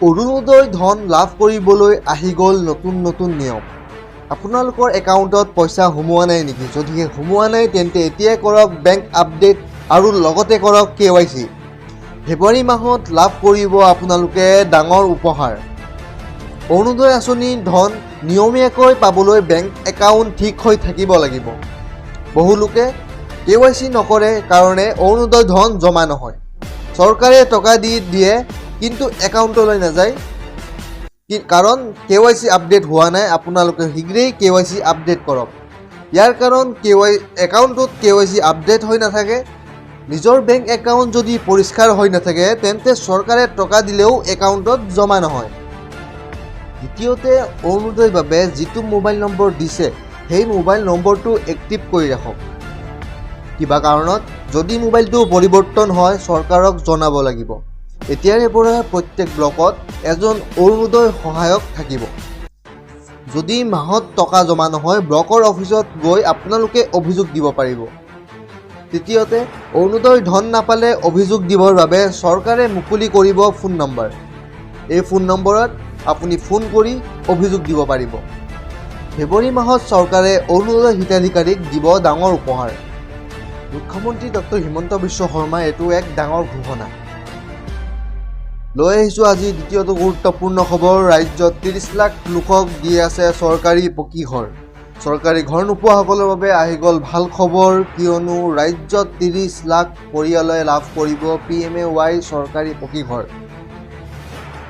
অৰুণোদয় ধন লাভ কৰিবলৈ আহি গ'ল নতুন নিয়ম। আপোনালোকৰ একাউণ্টত পইচা সোমোৱা নাই নেকি? যদিহে সোমোৱা নাই তেন্তে এতিয়াই কৰক বেংক আপডেট আৰু লগতে কৰক KYC। ফেব্ৰুৱাৰী মাহত লাভ কৰিব আপোনালোকে ডাঙৰ উপহাৰ। অৰুণোদয় আঁচনিৰ ধন নিয়মীয়াকৈ পাবলৈ বেংক একাউণ্ট ঠিক হৈ থাকিব লাগিব। বহু লোকে KYC নকৰে কাৰণে অৰুণোদয় ধন জমা নহয়। চৰকাৰে টকা দি দিয়ে কিন্তু একাউণ্টলৈ নাযায়, কাৰণ KYC আপডেট হোৱা নাই। আপোনালোকে শীঘ্ৰেই KYC আপডেট কৰক। ইয়াৰ কাৰণ একাউণ্টত KYC আপডেট হৈ নাথাকে। নিজৰ বেংক একাউণ্ট যদি পৰিষ্কাৰ হৈ নাথাকে তেন্তে চৰকাৰে টকা দিলেও একাউণ্টত জমা নহয়। দ্বিতীয়তে, অৰুণোদয়ৰ বাবে যিটো মোবাইল নম্বৰ দিছে সেই মোবাইল নম্বৰটো এক্টিভ কৰি ৰাখক। কিবা কাৰণত যদি মোবাইলটো পৰিৱৰ্তন হয় চৰকাৰক জনাব লাগিব। এতিয়াৰে পৰা প্ৰত্যেক ব্লকত এজন অৰুণোদয় সহায়ক থাকিব। যদি মাহত টকা জমা নহয় ব্লকৰ অফিচত গৈ আপোনালোকে অভিযোগ দিব পাৰিব। তৃতীয়তে, অৰুণোদয় ধন নাপালে অভিযোগ দিবৰ বাবে চৰকাৰে মুকলি কৰিব ফোন নম্বৰ। এই ফোন নম্বৰত আপুনি ফোন কৰি অভিযোগ দিব পাৰিব। ফেব্ৰুৱাৰী মাহত চৰকাৰে অৰুণোদয় হিতাধিকাৰীক দিব ডাঙৰ উপহাৰ। মুখ্যমন্ত্ৰী ডক্টৰ হিমন্ত বিশ্ব শৰ্মাই এইটো এক ডাঙৰ ঘোষণা। লৈ আহিছোঁ আজি দ্বিতীয়টো গুৰুত্বপূৰ্ণ খবৰ। ৰাজ্যত 30 লাখ লোকক দি আছে চৰকাৰী পকী ঘৰ। চৰকাৰী ঘৰ নোপোৱাসকলৰ বাবে আহি গ'ল ভাল খবৰ, কিয়নো ৰাজ্যত 30 লাখ পৰিয়ালে লাভ কৰিব PMAY চৰকাৰী পকী ঘৰ।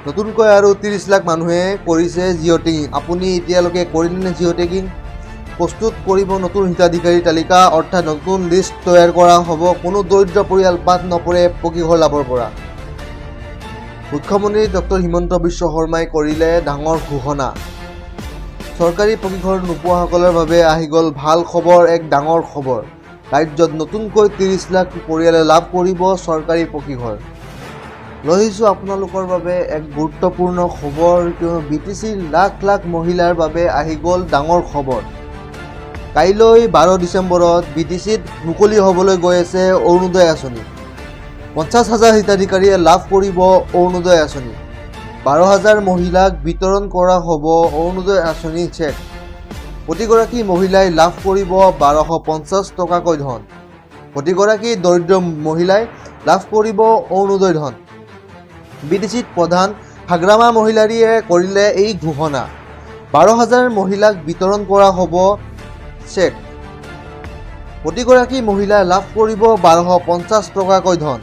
নতুনকৈ আৰু 30 লাখ মানুহে কৰিছে জিঅ' টেগিং। আপুনি এতিয়ালৈকে কৰিলেনে জিঅ' টেগিং? প্ৰস্তুত কৰিব নতুন হিতাধিকাৰী তালিকা, অৰ্থাৎ নতুন লিষ্ট তৈয়াৰ কৰা হ'ব। কোনো দৰিদ্ৰ পৰিয়াল বাদ নপৰে পকী ঘৰ লাভৰ পৰা। মুখ্যমন্ত্ৰী ডক্টৰ হিমন্ত বিশ্ব শৰ্মাই কৰিলে ডাঙৰ ঘোষণা। চৰকাৰী পকী ঘৰ নোপোৱাসকলৰ বাবে আহি গ'ল ভাল খবৰ, এক ডাঙৰ খবৰ। ৰাজ্যত নতুনকৈ 30 লাখ পৰিয়ালে লাভ কৰিব চৰকাৰী পকী ঘৰ। লৈ আহিছোঁ আপোনালোকৰ বাবে এক গুৰুত্বপূৰ্ণ খবৰ, কিয়নো BTCৰ লাখ লাখ মহিলাৰ বাবে আহি গ'ল ডাঙৰ খবৰ। কাইলৈ 12 ডিচেম্বৰত BTCত মুকলি হ'বলৈ গৈ আছে অৰুণোদয় আঁচনি। 50,000 হিতাধিকাৰীয়ে লাভ কৰিব অৰুণোদয় আঁচনি। 12,000 মহিলাক বিতৰণ কৰা হ'ব অৰুণোদয় আঁচনি চেক। প্ৰতিগৰাকী মহিলাই লাভ কৰিব 1250 টকাকৈ ধন। প্ৰতিগৰাকী দৰিদ্ৰ মহিলাই লাভ কৰিব অৰুণোদয় ধন। BTCত প্ৰধান হাগ্ৰামা মহিলাৰীয়ে কৰিলে এই ঘোষণা। 12,000 মহিলাক বিতৰণ কৰা হ'ব চেক। প্ৰতিগৰাকী মহিলাই লাভ কৰিব 1250 টকাকৈ ধন।